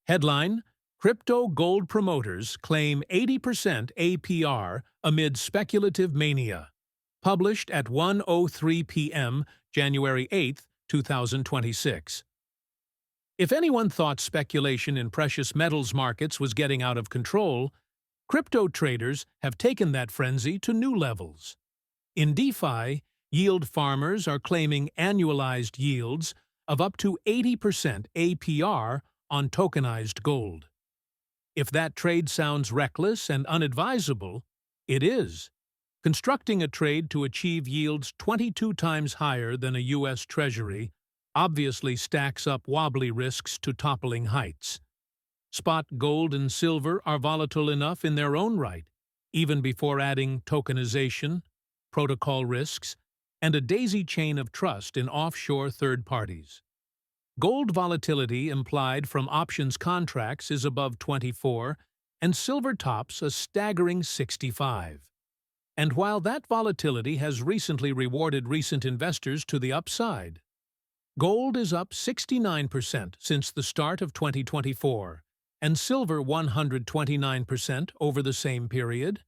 Headline: Crypto gold promoters claim 80% APR amid speculative mania. Published at 1:03 p.m., January 8, 2026. If anyone thought speculation in precious metals markets was getting out of control, crypto traders have taken that frenzy to new levels. In DeFi, yield farmers are claiming annualized yields of up to 80% APR on tokenized gold. If that trade sounds reckless and unadvisable, it is. Constructing a trade to achieve yields 22 times higher than a U.S. Treasury obviously stacks up wobbly risks to toppling heights. Spot gold and silver are volatile enough in their own right, even before adding tokenization, protocol risks, and a daisy chain of trust in offshore third parties. Gold volatility implied from options contracts is above 24, and silver tops a staggering 65. And while that volatility has recently rewarded recent investors to the upside, gold is up 69% since the start of 2024, and silver 129% over the same period.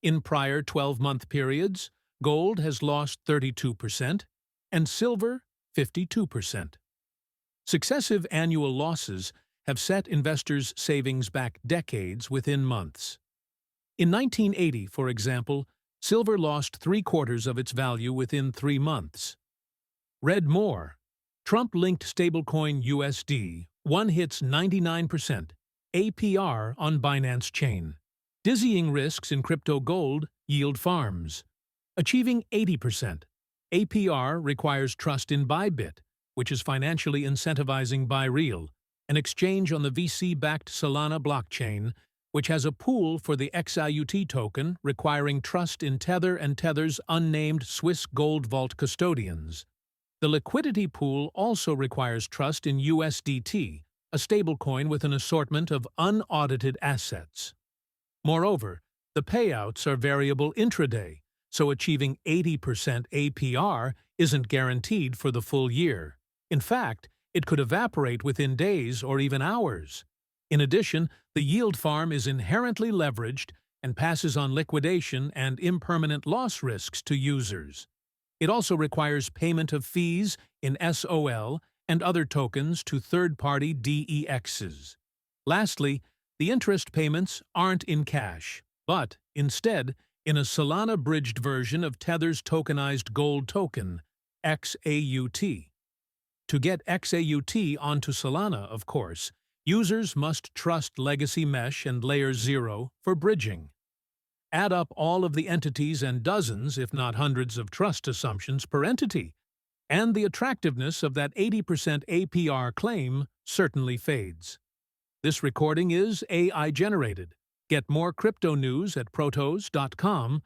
In prior 12-month periods, gold has lost 32% and silver 52%. Successive annual losses have set investors' savings back decades within months. In 1980, for example, silver lost 3/4 of its value within 3 months. Read more. Trump-linked stablecoin USD hits 99% APR on Binance Chain. Dizzying risks in crypto gold yield farms. Achieving 80% APR requires trust in Bybit, which is financially incentivizing BuyReal, an exchange on the VC-backed Solana blockchain, which has a pool for the XIUT token requiring trust in Tether and Tether's unnamed Swiss Gold Vault custodians. The liquidity pool also requires trust in USDT, a stablecoin with an assortment of unaudited assets. Moreover, the payouts are variable intraday, so achieving 80% APR isn't guaranteed for the full year. In fact, it could evaporate within days or even hours. In addition, the yield farm is inherently leveraged and passes on liquidation and impermanent loss risks to users. It also requires payment of fees in SOL and other tokens to third-party DEXs. Lastly, the interest payments aren't in cash, but, instead, in a Solana-bridged version of Tether's tokenized gold token, XAUT. To get XAUT onto Solana, of course, users must trust Legacy Mesh and Layer 0 for bridging. Add up all of the entities and dozens, if not hundreds, of trust assumptions per entity, and the attractiveness of that 80% APR claim certainly fades. This recording is AI-generated. Get more crypto news at protos.com